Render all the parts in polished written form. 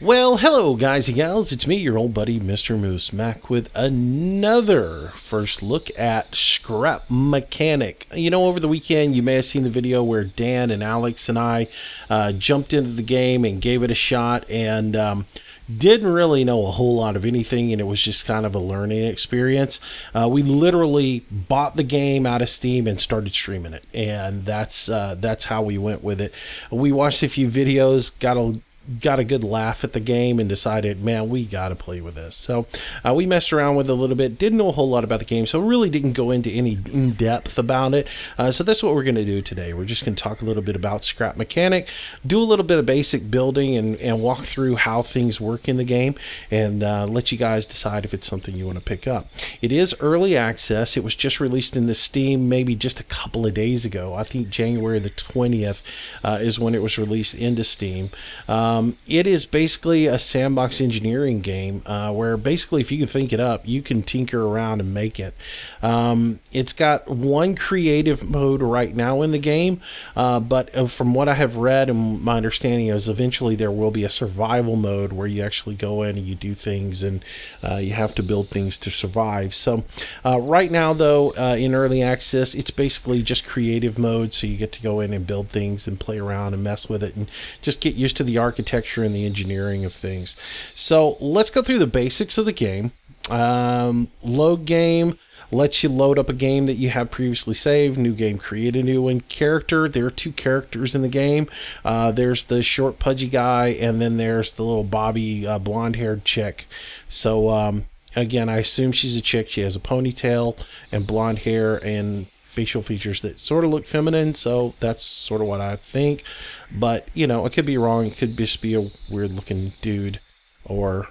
Well, hello guys and gals, it's me, your old buddy Mr. Moose, back with another first look at Scrap Mechanic. You know, over the weekend you may have seen the video where Dan and Alex and I jumped into the game and gave it a shot, and didn't really know a whole lot of anything, and it was just kind of a learning experience. We literally bought the game out of Steam and started streaming it, and that's how we went with it. We watched a few videos, got a good laugh at the game, and decided, man, we got to play with this. So we messed around with it a little bit, didn't know a whole lot about the game, so really didn't go into any in-depth about it. So that's what we're going to do today. We're just going to talk a little bit about Scrap Mechanic, do a little bit of basic building, and walk through how things work in the game, and let you guys decide if it's something you want to pick up. It is early access. It was just released in the Steam maybe just a couple of days ago. I think January the 20th is when it was released into Steam. It is basically a sandbox engineering game where basically, if you can think it up, you can tinker around and make it. It's got one creative mode right now in the game, but from what I have read and my understanding is eventually there will be a survival mode where you actually go in and you do things, and you have to build things to survive. So right now, though, in early access, it's basically just creative mode, so you get to go in and build things and play around and mess with it and just get used to the architecture and the engineering of things. So let's go through the basics of the game. Load game lets you load up a game that you have previously saved. New game, create a new one. Character, there are two characters in the game. There's the short pudgy guy, and then there's the little Bobby blonde-haired chick. So again, I assume she's a chick. She has a ponytail and blonde hair and facial features that sort of look feminine, so that's sort of what I think. But, you know, I could be wrong. It could just be a weird looking dude or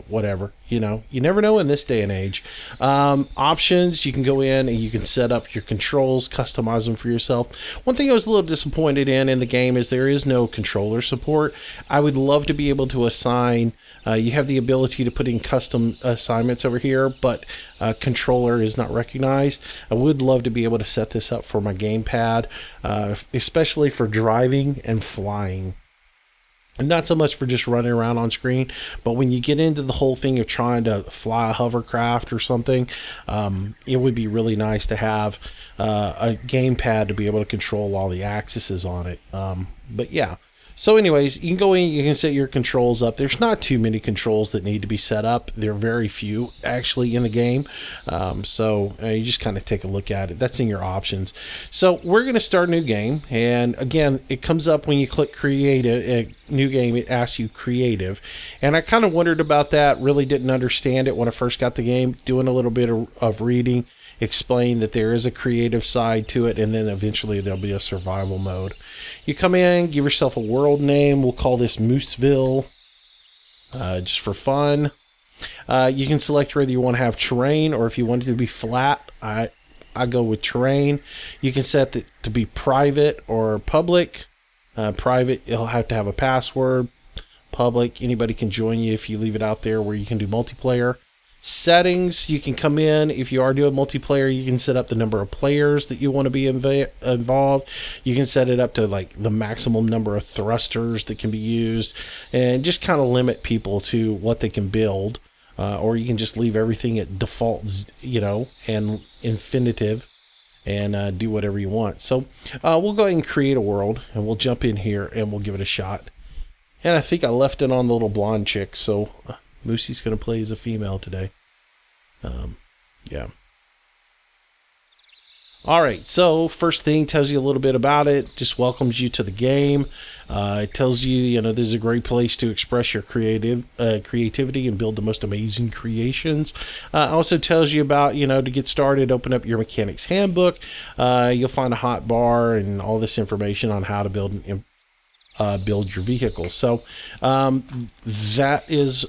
whatever. You know, you never know in this day and age. Options, you can go in and you can set up your controls, customize them for yourself. One thing I was a little disappointed in the game is there is no controller support. I would love to be able to assign. You have the ability to put in custom assignments over here, but controller is not recognized. I would love to be able to set this up for my gamepad, especially for driving and flying. And not so much for just running around on screen, but when you get into the whole thing of trying to fly a hovercraft or something, it would be really nice to have a gamepad to be able to control all the axes on it. But yeah. So anyways, you can go in, you can set your controls up. There's not too many controls that need to be set up. There are very few actually in the game. So you just kind of take a look at it. That's in your options. So we're going to start a new game. And again, it comes up when you click creative, new game, it asks you creative. And I kind of wondered about that, really didn't understand it when I first got the game. Doing a little bit of reading, explain that there is a creative side to it, and then eventually there'll be a survival mode. You come in, give yourself a world name. We'll call this Mooseville, just for fun. You can select whether you want to have terrain or if you want it to be flat. I go with terrain. You can set it to be private or public. Private, you'll have to have a password. Public, anybody can join you if you leave it out there where you can do multiplayer. Settings, you can come in, if you are doing multiplayer, you can set up the number of players that you want to be involved. You can set it up to like the maximum number of thrusters that can be used, and just kind of limit people to what they can build. Or you can just leave everything at default, you know, and infinitive, and do whatever you want. So we'll go ahead and create a world, and we'll jump in here and we'll give it a shot. And I think I left it on the little blonde chick, so Moosey's going to play as a female today. Yeah. Alright, so first thing tells you a little bit about it, just welcomes you to the game. It tells you, you know, this is a great place to express your creativity and build the most amazing creations. Also tells you about, you know, to get started, open up your mechanic's handbook. You'll find a hot bar and all this information on how to build your vehicle. So that is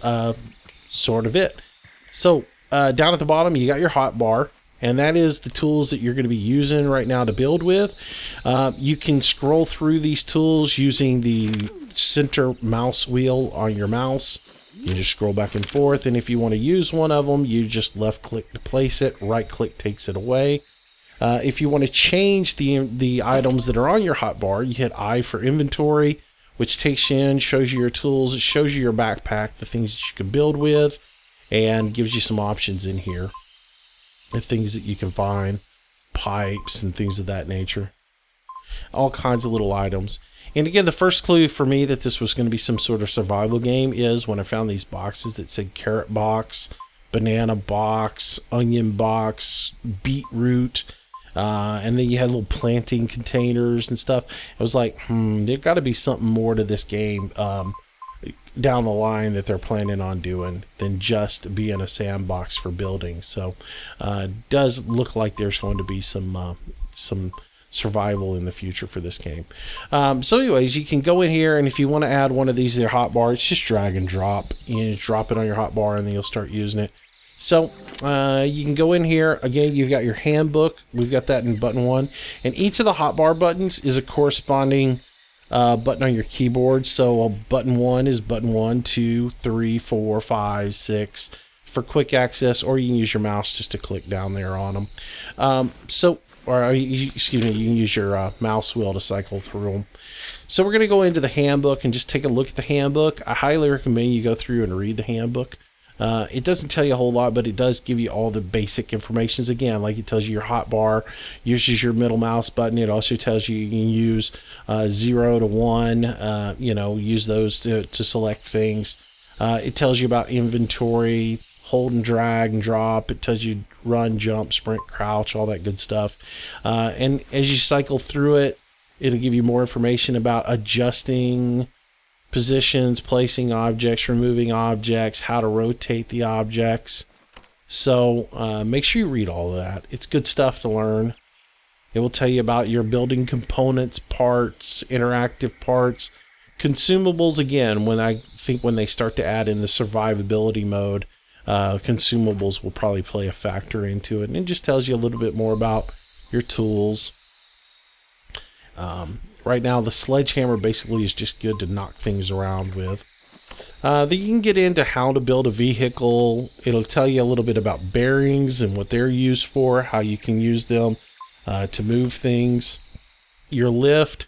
sort of it. So down at the bottom, you got your hot bar, and that is the tools that you're going to be using right now to build with. You can scroll through these tools using the center mouse wheel on your mouse. You just scroll back and forth, and if you want to use one of them, you just left click to place it, right click takes it away. If you want to change the items that are on your hotbar, you hit I for inventory, which takes you in, shows you your tools, it shows you your backpack, the things that you can build with, and gives you some options in here, the things that you can find, pipes and things of that nature. All kinds of little items. And again, the first clue for me that this was going to be some sort of survival game is when I found these boxes that said carrot box, banana box, onion box, beetroot, and then you had little planting containers and stuff. I was like, there's got to be something more to this game down the line that they're planning on doing than just being a sandbox for building. So it does look like there's going to be some survival in the future for this game. So anyways, you can go in here, and if you want to add one of these to your hotbar, it's just drag and drop. You just drop it on your hotbar and then you'll start using it. So you can go in here. Again, you've got your handbook. We've got that in button 1, and each of the hotbar buttons is a corresponding button on your keyboard. So button 1 is button 1, 2, 3, 4, 5, 6 for quick access, or you can use your mouse just to click down there on them. Excuse me, you can use your mouse wheel to cycle through them. So we're going to go into the handbook and just take a look at the handbook. I highly recommend you go through and read the handbook. It doesn't tell you a whole lot, but it does give you all the basic informations. Again, like it tells you your hotbar, uses your middle mouse button. It also tells you you can use 0 to 1, use those to select things. It tells you about inventory, hold and drag and drop. It tells you run, jump, sprint, crouch, all that good stuff. And as you cycle through it, it'll give you more information about adjusting positions, placing objects, removing objects, how to rotate the objects. So make sure you read all of that. It's good stuff to learn. It will tell you about your building components, parts, interactive parts, consumables. Again, when they start to add in the survivability mode, consumables will probably play a factor into it. And it just tells you a little bit more about your tools. Right now, the sledgehammer basically is just good to knock things around with. Then you can get into how to build a vehicle. It'll tell you a little bit about bearings and what they're used for, how you can use them to move things. Your lift,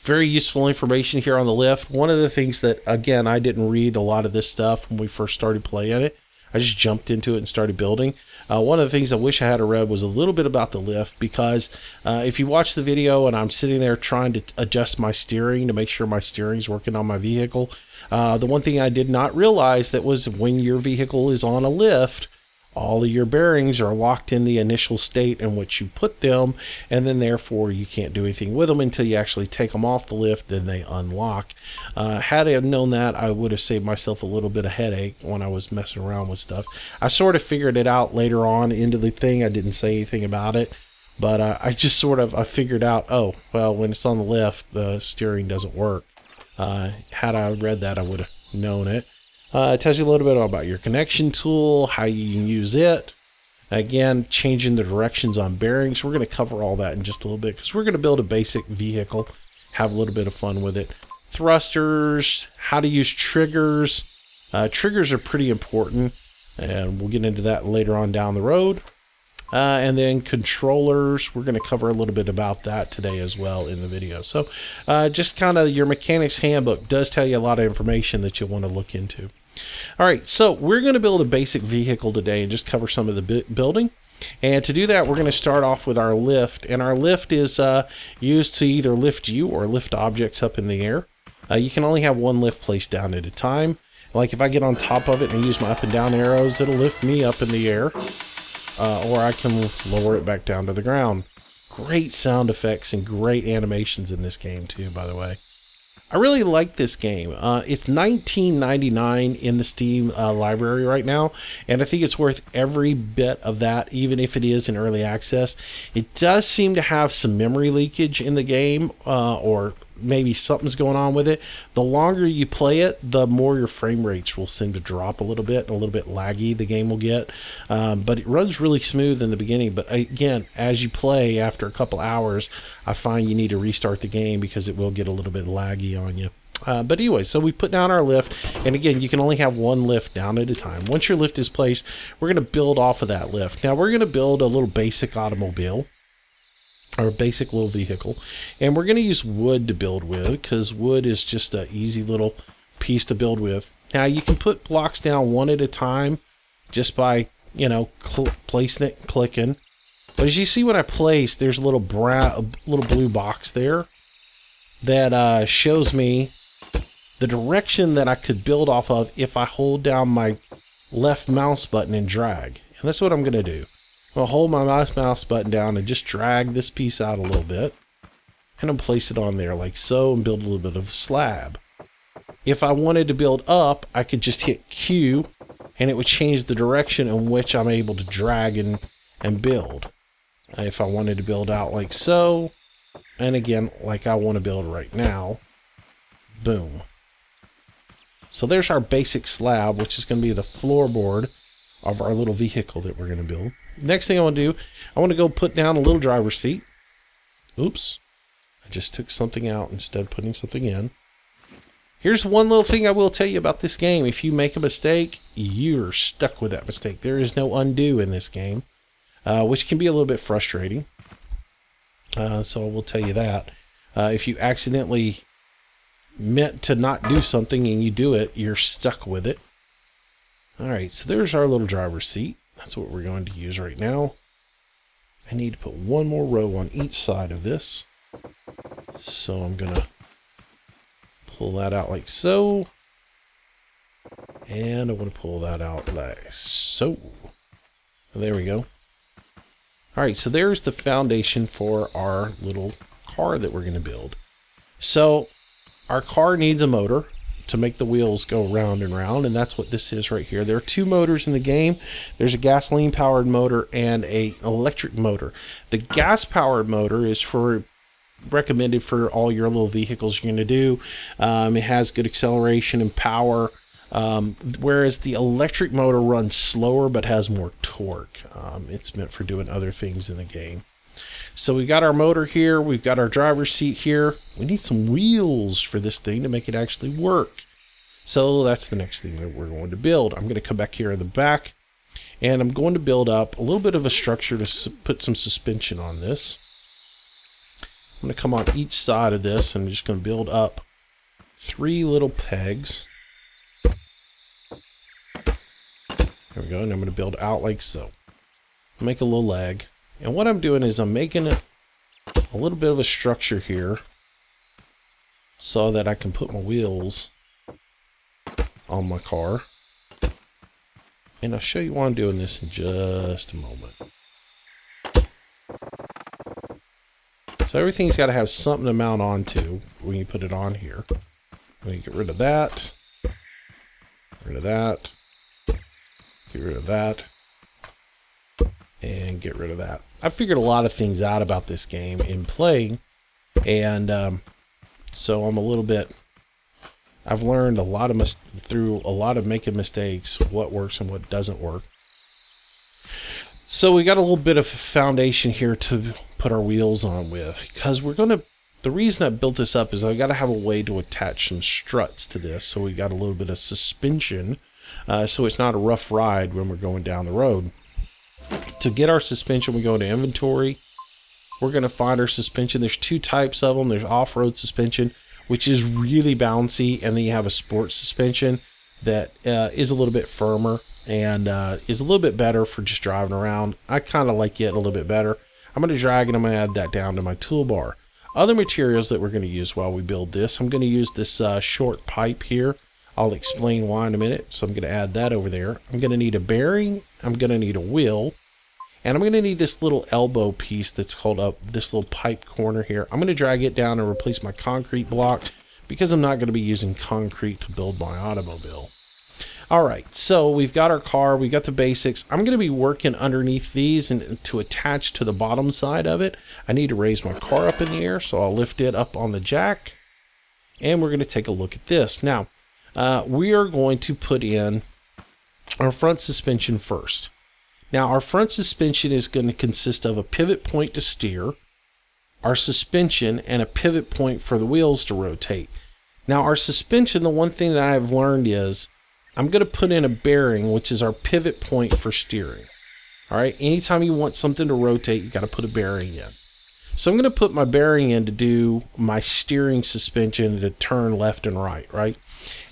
very useful information here on the lift. One of the things that, again, I didn't read a lot of this stuff when we first started playing it. I just jumped into it and started building. One of the things I wish I had read was a little bit about the lift, because if you watch the video and I'm sitting there trying to adjust my steering to make sure my steering's working on my vehicle, the one thing I did not realize that was when your vehicle is on a lift, all of your bearings are locked in the initial state in which you put them, and then therefore you can't do anything with them until you actually take them off the lift, then they unlock. Had I have known that, I would have saved myself a little bit of headache when I was messing around with stuff. I sort of figured it out later on into the thing. I didn't say anything about it, but I just I figured out, oh, well, when it's on the lift, the steering doesn't work. Had I read that, I would have known it. It tells you a little bit about your connection tool, how you can use it. Again, changing the directions on bearings. We're going to cover all that in just a little bit, because we're going to build a basic vehicle, have a little bit of fun with it. Thrusters, how to use triggers. Triggers are pretty important, and we'll get into that later on down the road. And then controllers, we're going to cover a little bit about that today as well in the video. So just kind of your mechanics handbook does tell you a lot of information that you'll want to look into. All right, so we're going to build a basic vehicle today and just cover some of the building. And to do that, we're going to start off with our lift. And our lift is used to either lift you or lift objects up in the air. You can only have one lift placed down at a time. Like if I get on top of it and use my up and down arrows, it'll lift me up in the air. Or I can lower it back down to the ground. Great sound effects and great animations in this game too, by the way. I really like this game. It's $19.99 in the Steam library right now, and I think it's worth every bit of that, even if it is in early access. It does seem to have some memory leakage in the game, or maybe something's going on with it. The longer you play it, the more your frame rates will seem to drop a little bit laggy the game will get. But it runs really smooth in the beginning. But again, as you play after a couple hours, I find you need to restart the game because it will get a little bit laggy on you. But anyway, so we put down our lift, and again, you can only have one lift down at a time. Once your lift is placed, we're going to build off of that lift. Now, we're going to build a little basic automobile. our basic little vehicle. And we're going to use wood to build with, because wood is just an easy little piece to build with. Now you can put blocks down one at a time just by, you know, placing it, clicking. But as you see when I place, there's a little blue box there that shows me the direction that I could build off of if I hold down my left mouse button and drag. And that's what I'm going to do. I'll hold my mouse button down and just drag this piece out a little bit. And I'll place it on there like so and build a little bit of a slab. If I wanted to build up, I could just hit Q and it would change the direction in which I'm able to drag and build. If I wanted to build out like so, and again, like I want to build right now, boom. So there's our basic slab, which is going to be the floorboard of our little vehicle that we're going to build. Next thing I want to do, I want to go put down a little driver's seat. Oops, I just took something out instead of putting something in. Here's one little thing I will tell you about this game. If you make a mistake, you're stuck with that mistake. There is no undo in this game, which can be a little bit frustrating. So I will tell you that. If you accidentally meant to not do something and you do it, you're stuck with it. Alright, so there's our little driver's seat. That's what we're going to use right now. I need to put one more row on each side of this. So I'm going to pull that out like so. And I want to pull that out like so. There we go. Alright, so there's the foundation for our little car that we're going to build. So our car needs a motor to make the wheels go round and round, and that's what this is right here. There are two motors in the game. There's a gasoline powered motor and an electric motor. The gas powered motor is recommended for all your little vehicles you're going to do. It has good acceleration and power, whereas the electric motor runs slower but has more torque. It's meant for doing other things in the game. So we've got our motor here, we've got our driver's seat here. We need some wheels for this thing to make it actually work. So that's the next thing that we're going to build. I'm going to come back here in the back, and I'm going to build up a little bit of a structure to put some suspension on this. I'm going to come on each side of this, and I'm just going to build up 3 little pegs. There we go, and I'm going to build out like so. Make a little leg. And what I'm doing is I'm making a little bit of a structure here so that I can put my wheels on my car. And I'll show you why I'm doing this in just a moment. So everything's got to have something to mount onto when you put it on here. Let me get rid of that. Get rid of that. Get rid of that. And get rid of that. I figured a lot of things out about this game in playing, and so I'm a little bit, I've learned a lot of through a lot of making mistakes, what works and what doesn't work. So we got a little bit of foundation here to put our wheels on with, because the reason I built this up is I got to have a way to attach some struts to this, so we got a little bit of suspension, so it's not a rough ride when we're going down the road. To get our suspension, we go to inventory. We're going to find our suspension. There's 2 types of them. There's off-road suspension, which is really bouncy, and then you have a sports suspension that is a little bit firmer and is a little bit better for just driving around. I kind of like it a little bit better. I'm going to drag and I'm going to add that down to my toolbar. Other materials that we're going to use while we build this, I'm going to use this short pipe here. I'll explain why in a minute. So I'm going to add that over there. I'm going to need a bearing. I'm going to need a wheel. And I'm going to need this little elbow piece that's called up, this little pipe corner here. I'm going to drag it down and replace my concrete block because I'm not going to be using concrete to build my automobile. Alright, so we've got our car, we've got the basics. I'm going to be working underneath these, and to attach to the bottom side of it, I need to raise my car up in the air, so I'll lift it up on the jack. And we're going to take a look at this. Now, we are going to put in our front suspension first. Now, our front suspension is going to consist of a pivot point to steer, our suspension, and a pivot point for the wheels to rotate. Now, our suspension, the one thing that I've learned is I'm going to put in a bearing, which is our pivot point for steering. All right, anytime you want something to rotate, you got to put a bearing in. So I'm going to put my bearing in to do my steering suspension to turn left and right, right?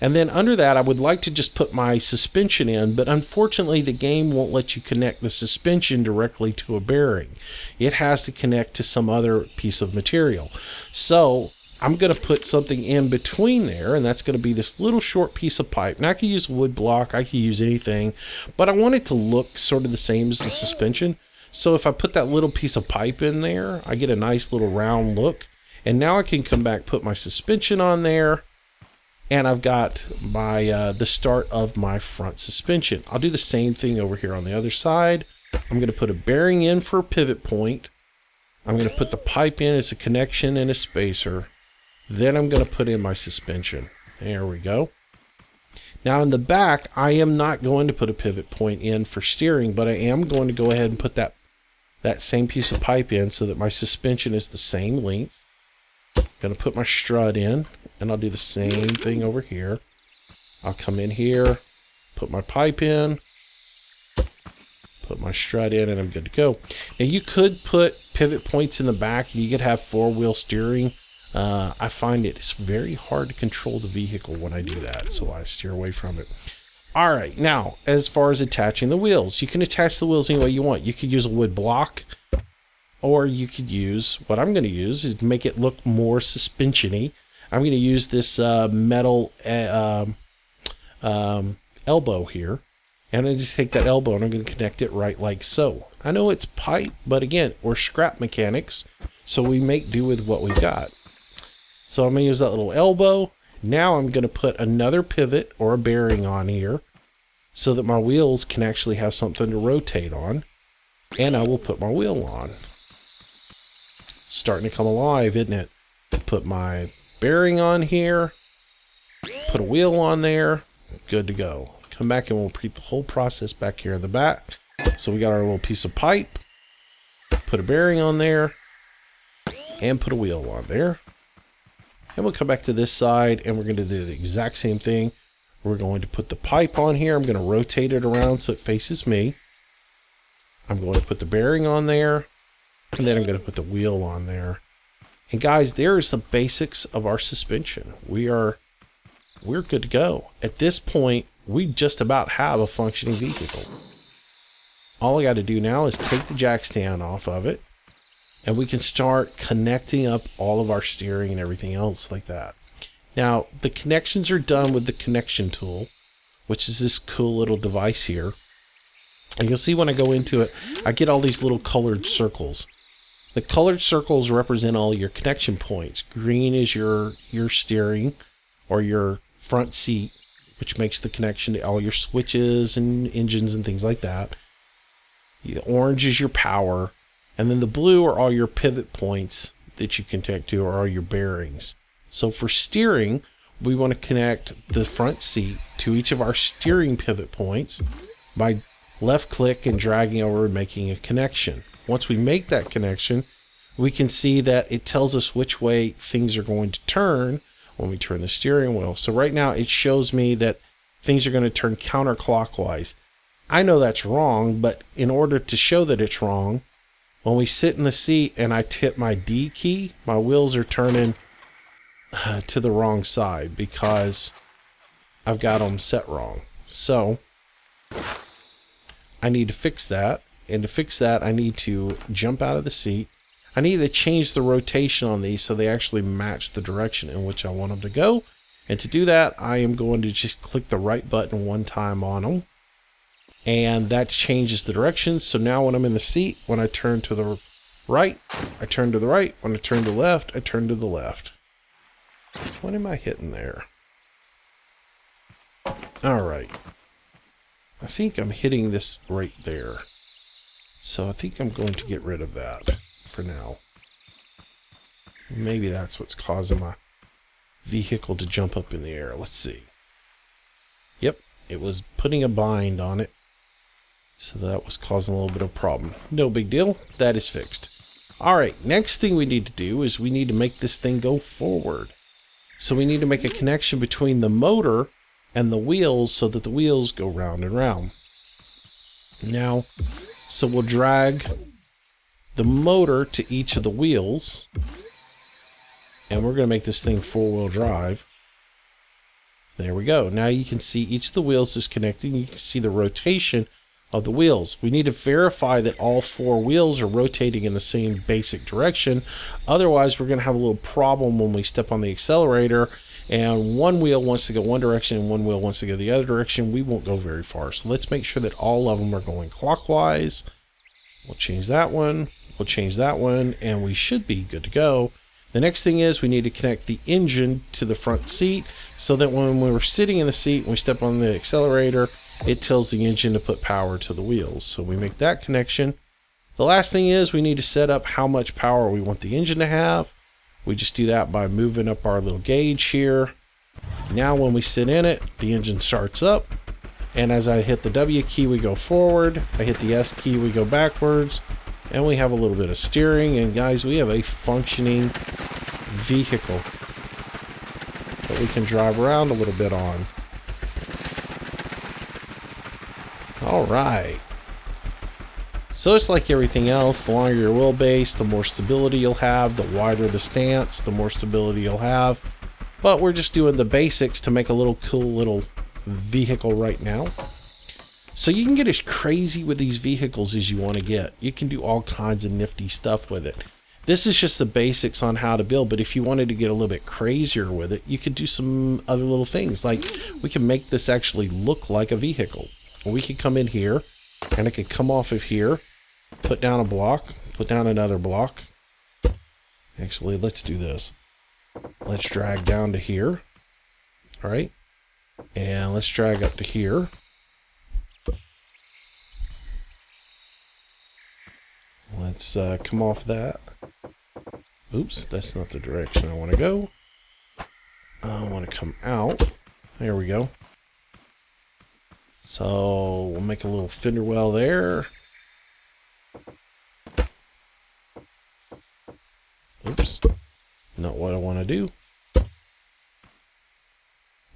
And then under that, I would like to just put my suspension in, but unfortunately the game won't let you connect the suspension directly to a bearing. It has to connect to some other piece of material. So I'm going to put something in between there, and that's going to be this little short piece of pipe. Now I can use a wood block, I can use anything, but I want it to look sort of the same as the suspension. So if I put that little piece of pipe in there, I get a nice little round look. And now I can come back, put my suspension on there, and I've got my the start of my front suspension. I'll do the same thing over here on the other side. I'm going to put a bearing in for a pivot point. I'm going to put the pipe in as a connection and a spacer. Then I'm going to put in my suspension. There we go. Now in the back, I am not going to put a pivot point in for steering, but I am going to go ahead and put that same piece of pipe in so that my suspension is the same length. I'm going to put my strut in, and I'll do the same thing over here. I'll come in here, put my pipe in, put my strut in, and I'm good to go. Now you could put pivot points in the back, and you could have four-wheel steering. I find it's very hard to control the vehicle when I do that, so I steer away from it. Alright, now, as far as attaching the wheels, you can attach the wheels any way you want. You could use a wood block, or you could use, what I'm going to use is to make it look more suspension-y. I'm going to use this metal elbow here, and I just take that elbow and I'm going to connect it right like so. I know it's pipe, but again, we're scrap mechanics, so we make do with what we got. So I'm going to use that little elbow. Now I'm going to put another pivot or a bearing on here so that my wheels can actually have something to rotate on. And I will put my wheel on. Starting to come alive, isn't it? Put my bearing on here. Put a wheel on there. Good to go. Come back and we'll repeat the whole process back here in the back. So we got our little piece of pipe. Put a bearing on there. And put a wheel on there. And we'll come back to this side and we're going to do the exact same thing. We're going to put the pipe on here. I'm going to rotate it around so it faces me. I'm going to put the bearing on there. And then I'm going to put the wheel on there. And guys, there's the basics of our suspension. We're good to go. At this point, we just about have a functioning vehicle. All I got to do now is take the jack stand off of it. And we can start connecting up all of our steering and everything else like that. Now, the connections are done with the connection tool, which is this cool little device here. And you'll see when I go into it, I get all these little colored circles. The colored circles represent all your connection points. Green is your steering or your front seat, which makes the connection to all your switches and engines and things like that. The orange is your power. And then the blue are all your pivot points that you can connect to, or all your bearings. So for steering, we want to connect the front seat to each of our steering pivot points by left click and dragging over and making a connection. Once we make that connection, we can see that it tells us which way things are going to turn when we turn the steering wheel. So right now it shows me that things are going to turn counterclockwise. I know that's wrong, but in order to show that it's wrong, when we sit in the seat and I hit my D key, my wheels are turning to the wrong side because I've got them set wrong. So I need to fix that. And to fix that, I need to jump out of the seat. I need to change the rotation on these so they actually match the direction in which I want them to go. And to do that, I am going to just click the right button one time on them. And that changes the direction. So now when I'm in the seat, when I turn to the right, I turn to the right. When I turn to the left, I turn to the left. What am I hitting there? Alright. I think I'm hitting this right there. So I think I'm going to get rid of that for now. Maybe that's what's causing my vehicle to jump up in the air. Let's see. Yep, it was putting a bind on it. So that was causing a little bit of problem. No big deal. That is fixed. Alright, next thing we need to do is we need to make this thing go forward. So we need to make a connection between the motor and the wheels so that the wheels go round and round. Now, so we'll drag the motor to each of the wheels. And we're going to make this thing four-wheel drive. There we go. Now you can see each of the wheels is connected. You can see the rotation of the wheels. We need to verify that all four wheels are rotating in the same basic direction. Otherwise, we're going to have a little problem when we step on the accelerator and one wheel wants to go one direction and one wheel wants to go the other direction. We won't go very far. So let's make sure that all of them are going clockwise. We'll change that one. We'll change that one, and we should be good to go. The next thing is we need to connect the engine to the front seat so that when we're sitting in the seat and we step on the accelerator, it tells the engine to put power to the wheels. So we make that connection. The last thing is we need to set up how much power we want the engine to have. We just do that by moving up our little gauge here. Now when we sit in it, the engine starts up. And as I hit the W key, we go forward. I hit the S key, we go backwards. And we have a little bit of steering. And guys, we have a functioning vehicle that we can drive around a little bit on. All right. So it's like everything else, the longer your wheelbase, the more stability you'll have. The wider the stance, the more stability you'll have. But we're just doing the basics to make a little cool little vehicle right now. So you can get as crazy with these vehicles as you want to get. You can do all kinds of nifty stuff with it. This is just the basics on how to build, but if you wanted to get a little bit crazier with it, you could do some other little things. Like we can make this actually look like a vehicle. We could come in here, and it could come off of here, put down a block, put down another block. Actually, let's do this. Let's drag down to here. All right. And let's drag up to here. Let's come off that. Oops, that's not the direction I want to go. I want to come out. There we go. So we'll make a little fender well there. Oops, not what I want to do.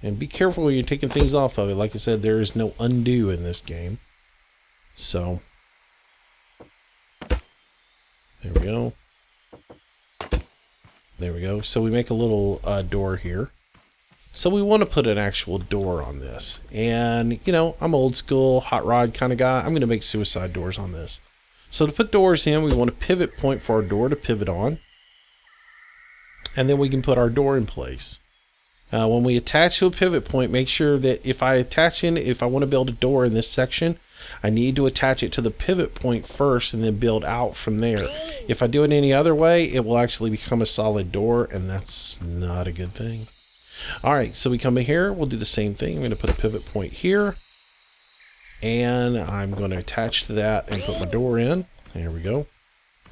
And be careful when you're taking things off of it. Like I said, there is no undo in this game. So there we go. There we go. So we make a little door here. So we want to put an actual door on this. And, you know, I'm old school, hot rod kind of guy. I'm going to make suicide doors on this. So to put doors in, we want a pivot point for our door to pivot on. And then we can put our door in place. When we attach to a pivot point, make sure that if I want to build a door in this section, I need to attach it to the pivot point first and then build out from there. If I do it any other way, it will actually become a solid door, and that's not a good thing. Alright, so we come in here, we'll do the same thing. I'm going to put a pivot point here, and I'm going to attach to that and put my door in. There we go.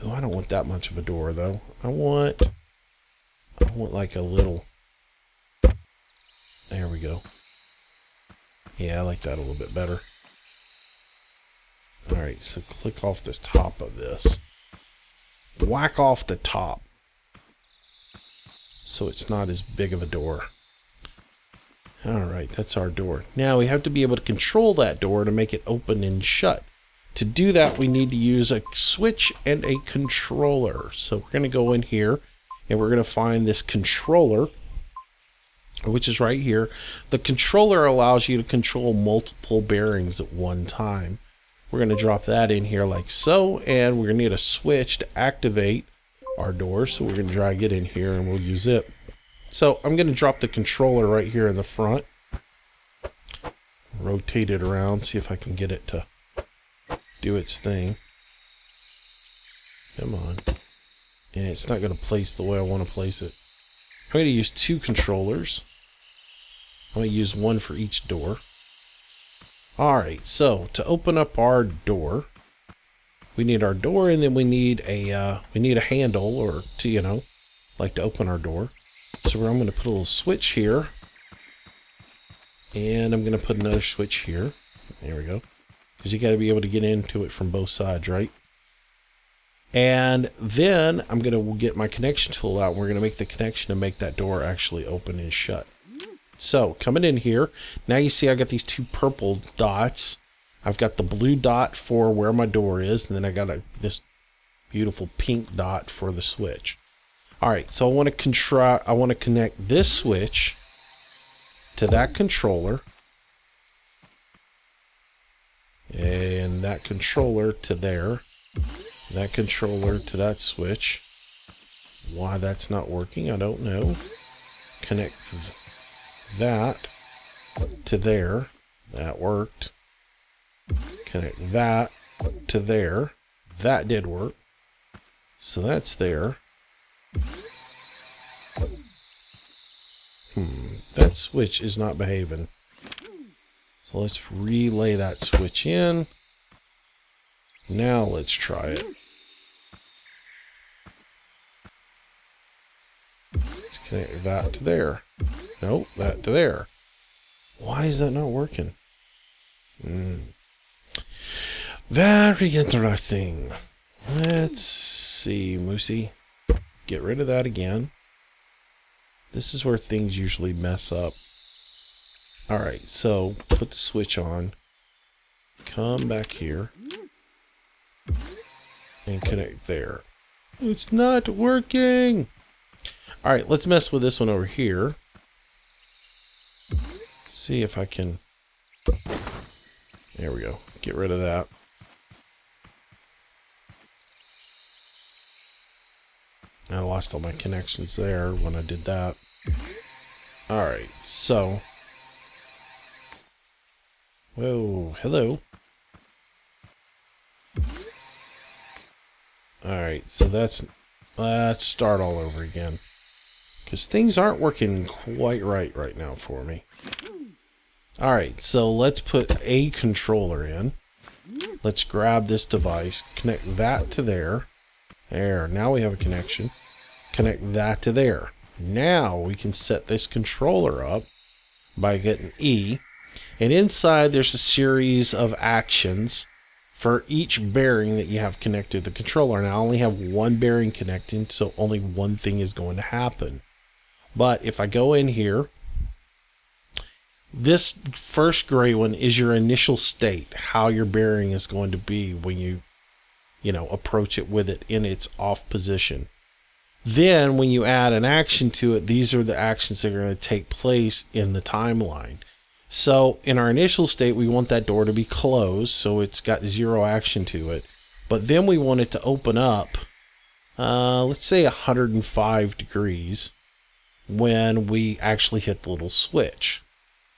Oh, I don't want that much of a door though. I want like a little, there we go. Yeah, I like that a little bit better. Alright, so click off the top of this. Whack off the top so it's not as big of a door. Alright, that's our door. Now we have to be able to control that door to make it open and shut. To do that, we need to use a switch and a controller. So we're going to go in here and we're going to find this controller, which is right here. The controller allows you to control multiple bearings at one time. We're going to drop that in here like so, and we're going to need a switch to activate our door. So we're going to drag it in here and we'll use it. So I'm going to drop the controller right here in the front. Rotate it around, see if I can get it to do its thing. Come on. And it's not going to place the way I want to place it. I'm going to use two controllers. I'm going to use one for each door. Alright, so to open up our door, we need our door, and then we need a handle, or to, you know, like to open our door. So I'm going to put a little switch here, and I'm going to put another switch here. There we go. Because you got to be able to get into it from both sides, right? And then I'm going to get my connection tool out. And we're going to make the connection to make that door actually open and shut. So coming in here, now you see I got these two purple dots. I've got the blue dot for where my door is, and then I got this beautiful pink dot for the switch. Alright, so I want to connect this switch to that controller, and that controller to there, that controller to that switch. Why that's not working, I don't know. Connect that to there. That worked. Connect that to there. That did work. So that's there. That switch is not behaving. So let's relay that switch in. Now let's try it. Let's connect that to there. Nope, that to there. Why is that not working? Very interesting. Let's see, Moosey. Get rid of that again. This is where things usually mess up. Alright, so put the switch on. Come back here. And connect there. It's not working! Alright, let's mess with this one over here. See if I can... There we go. Get rid of that. I lost all my connections there when I did that. Alright, so... Whoa, hello. Alright, so let's start all over again. Because things aren't working quite right now for me. Alright, so let's put a controller in. Let's grab this device, connect that to there. There, now we have a connection. Connect that to there. Now we can set this controller up by getting E. And inside there's a series of actions for each bearing that you have connected to the controller. Now I only have one bearing connecting, so only one thing is going to happen. But if I go in here, this first gray one is your initial state, how your bearing is going to be when you approach it with it in its off position. Then when you add an action to it, these are the actions that are going to take place in the timeline. So in our initial state, we want that door to be closed, so it's got 0 action to it. But then we want it to open up, let's say 105 degrees when we actually hit the little switch.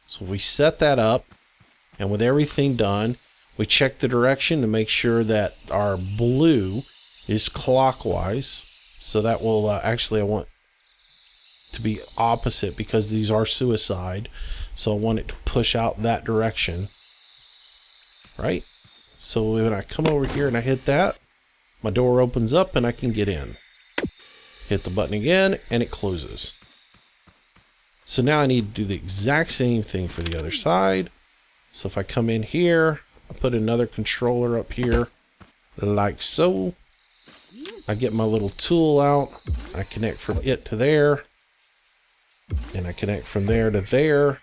So we set that up, and with everything done, we check the direction to make sure that our blue is clockwise. So that will actually, I want to be opposite because these are suicide. So I want it to push out that direction. Right? So when I come over here and I hit that, my door opens up and I can get in. Hit the button again and it closes. So now I need to do the exact same thing for the other side. So if I come in here, I put another controller up here, like so. I get my little tool out. I connect from it to there. And I connect from there to there.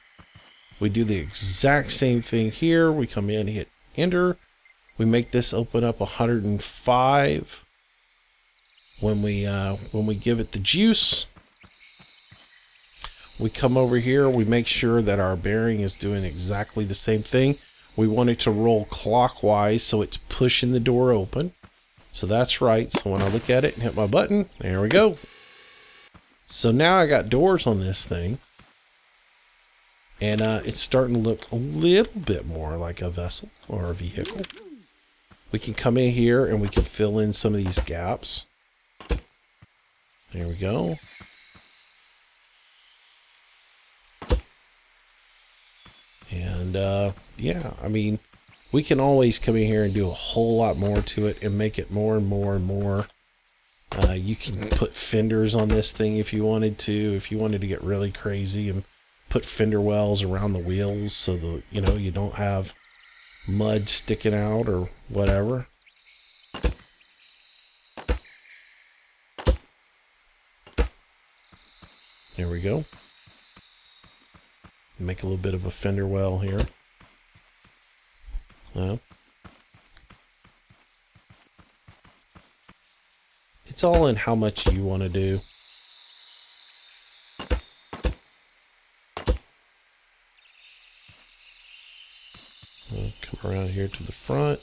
We do the exact same thing here. We come in, hit enter. We make this open up 105. When we give it the juice, we come over here. We make sure that our bearing is doing exactly the same thing. We want it to roll clockwise, so it's pushing the door open. So that's right. So when I look at it and hit my button, there we go. So now I got doors on this thing. And it's starting to look a little bit more like a vessel or a vehicle. We can come in here and we can fill in some of these gaps. There we go. And yeah, I mean, we can always come in here and do a whole lot more to it and make it more and more and more. You can put fenders on this thing if you wanted to get really crazy, and put fender wells around the wheels so that you don't have mud sticking out or whatever. There we go. Make a little bit of a fender well here. It's all in how much you want to do. I'll come around here to the front.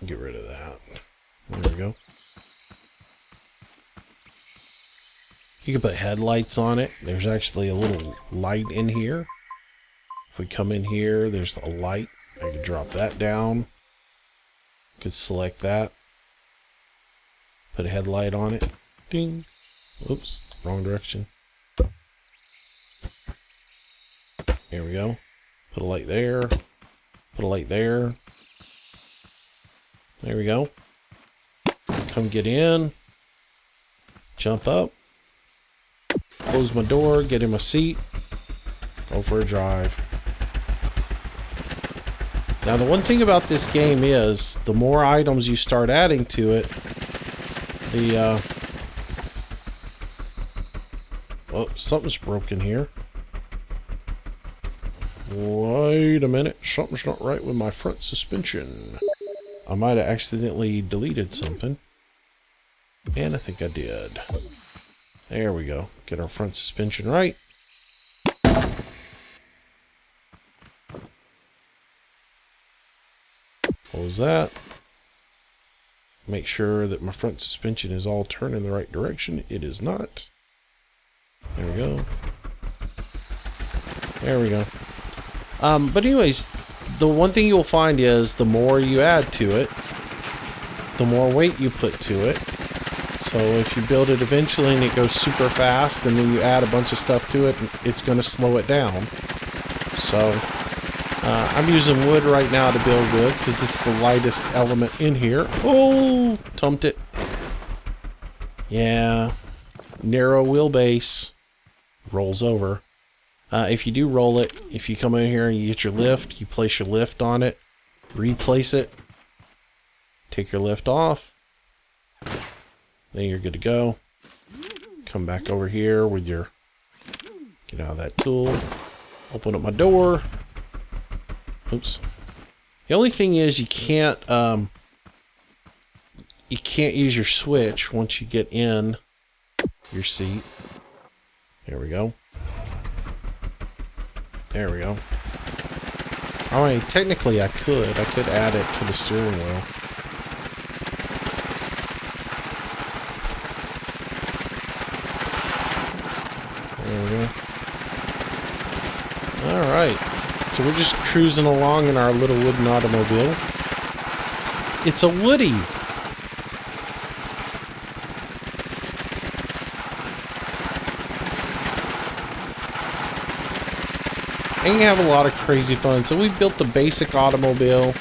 Get rid of that. There we go. You can put headlights on it. There's actually a little light in here. If we come in here, there's a light. I can drop that down. Could select that. Put a headlight on it. Ding. Oops, wrong direction. There we go. Put a light there. Put a light there. There we go. Come get in. Jump up. Close my door. Get in my seat. Go for a drive. Now the one thing about this game is, the more items you start adding to it, oh, something's broken here. Wait a minute, something's not right with my front suspension. I might have accidentally deleted something. And I think I did. There we go. Get our front suspension right. Close that. Make sure that my front suspension is all turned in the right direction. It is not. There we go. There we go. But anyways, the one thing you'll find is the more you add to it, the more weight you put to it. So if you build it eventually and it goes super fast, and then you add a bunch of stuff to it, it's going to slow it down. So I'm using wood right now to build wood because it's the lightest element in here. Oh, tumped it. Yeah, narrow wheelbase. Rolls over. If you do roll it, if you come in here and you get your lift, you place your lift on it, replace it, take your lift off, then you're good to go. Come back over here with your, get out of that tool, open up my door. Oops. The only thing is you can't use your switch once you get in your seat. There we go. There we go. I mean, technically I could add it to the steering wheel. There we go. Alright. So we're just cruising along in our little wooden automobile. It's a Woody! And you have a lot of crazy fun. So we built the basic automobile.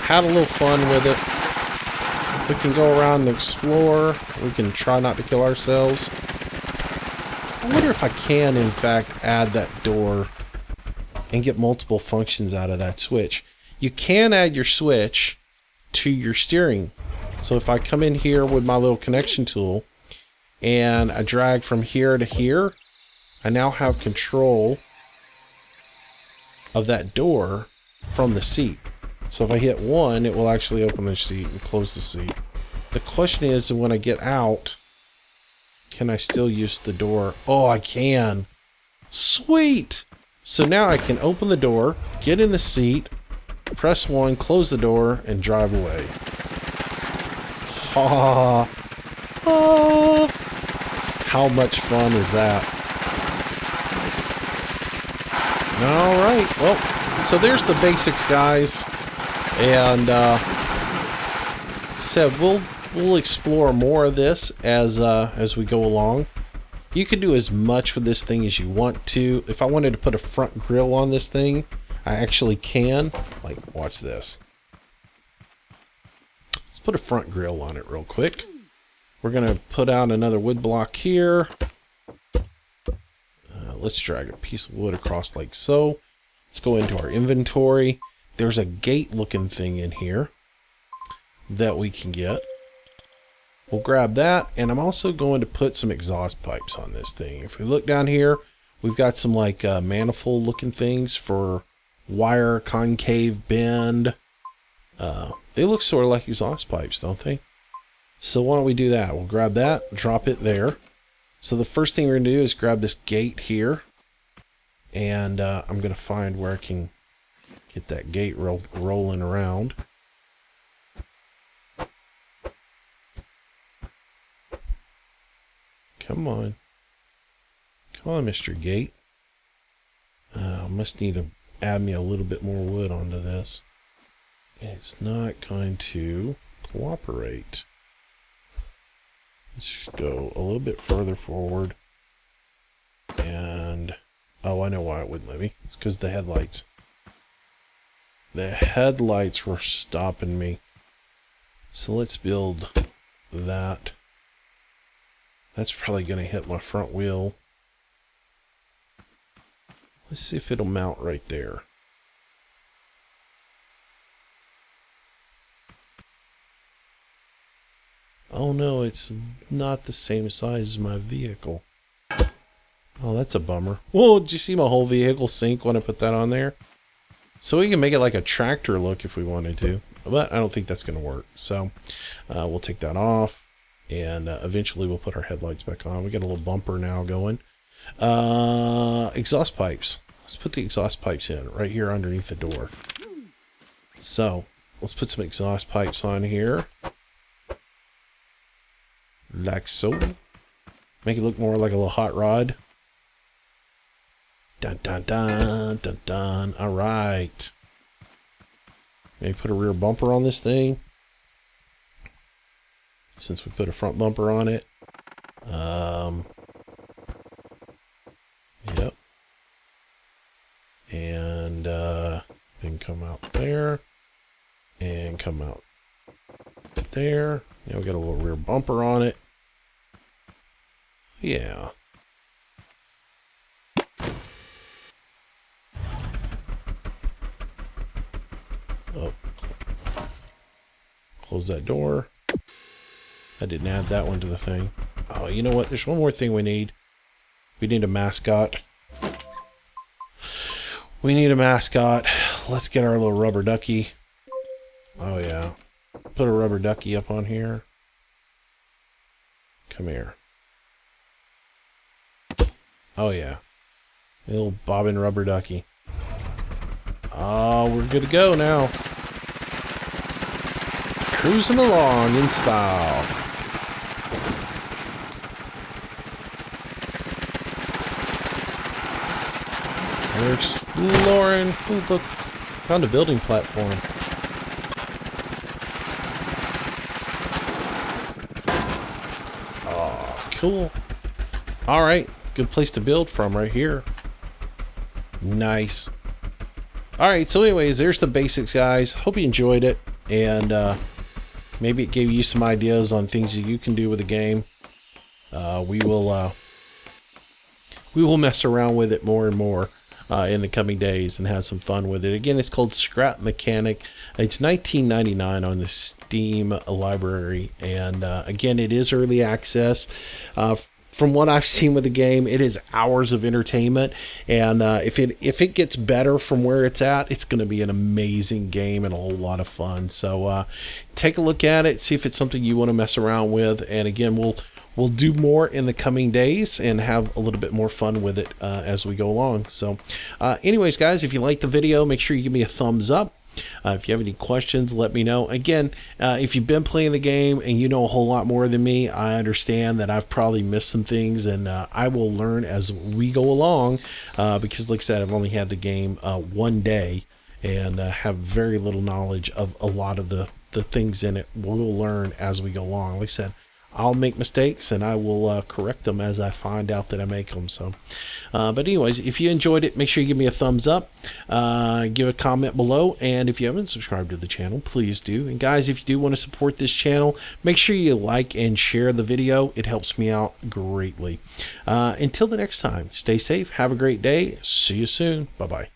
Had a little fun with it. We can go around and explore. We can try not to kill ourselves. I wonder if I can, in fact, add that door and get multiple functions out of that switch. You can add your switch to your steering. So if I come in here with my little connection tool and I drag from here to here, I now have control of that door from the seat. So if I hit 1, it will actually open the seat and close the seat. The question is, when I get out, can I still use the door? Oh, I can. Sweet! So now I can open the door, get in the seat, press 1, close the door, and drive away. Ha! Ah, how much fun is that? Alright, well, so there's the basics, guys. And said we'll explore more of this as we go along. You can do as much with this thing as you want to. If I wanted to put a front grille on this thing, I actually can. Like, watch this. Let's put a front grille on it real quick. We're going to put out another wood block here. Let's drag a piece of wood across like so. Let's go into our inventory. There's a gate looking thing in here that we can get. We'll grab that, and I'm also going to put some exhaust pipes on this thing. If we look down here, we've got some like manifold looking things for wire concave bend They look sort of like exhaust pipes, don't they? So why don't we do that? We'll grab that, drop it there. So the first thing we're going to do is grab this gate here. And I'm going to find where I can get that gate rolling around. Come on. Come on, Mr. Gate. Must need to add me a little bit more wood onto this. It's not going to cooperate. Let's just go a little bit further forward. And, oh, I know why it wouldn't let me. It's because the headlights. The headlights were stopping me. So let's build that. That's probably going to hit my front wheel. Let's see if it'll mount right there. Oh no, it's not the same size as my vehicle. Oh, that's a bummer. Whoa, did you see my whole vehicle sink when I put that on there? So we can make it like a tractor look if we wanted to. But I don't think that's going to work. So we'll take that off. And eventually we'll put our headlights back on. We got a little bumper now going. Exhaust pipes. Let's put the exhaust pipes in right here underneath the door. So let's put some exhaust pipes on here. Like so. Make it look more like a little hot rod. Dun dun dun dun dun. Alright. Maybe put a rear bumper on this thing. Since we put a front bumper on it. Yep. And then come out there. And come out there. Now we got a little rear bumper on it. Yeah. Oh. Close that door. I didn't add that one to the thing. Oh, you know what? There's one more thing we need. We need a mascot. We need a mascot. Let's get our little rubber ducky. Oh, yeah. Put a rubber ducky up on here. Come here. Oh, yeah. Little bobbin rubber ducky. Oh, we're good to go now. Cruising along in style. We're exploring. Ooh, look. Found a building platform. Oh, cool. Alright. Good place to build from right here. Nice. Alright, so anyways, there's the basics, guys. Hope you enjoyed it. And maybe it gave you some ideas on things that you can do with the game. We will mess around with it more and more in the coming days and have some fun with it. Again, it's called Scrap Mechanic. It's $19.99 on the Steam library, and again, it is early access. From what I've seen with the game, it is hours of entertainment, and if it gets better from where it's at, it's going to be an amazing game and a whole lot of fun. So take a look at it, see if it's something you want to mess around with, and again, we'll do more in the coming days and have a little bit more fun with it as we go along. So anyways, guys, if you liked the video, make sure you give me a thumbs up. If you have any questions, let me know. Again, if you've been playing the game and you know a whole lot more than me, I understand that I've probably missed some things, and I will learn as we go along because, like I said, I've only had the game one day and have very little knowledge of a lot of the things in it. We'll learn as we go along. Like I said, I'll make mistakes and I will correct them as I find out that I make them. So, but anyways, if you enjoyed it, make sure you give me a thumbs up, give a comment below, and if you haven't subscribed to the channel, please do. And guys, if you do want to support this channel, make sure you like and share the video. It helps me out greatly. Until the next time, stay safe, have a great day, see you soon, bye bye.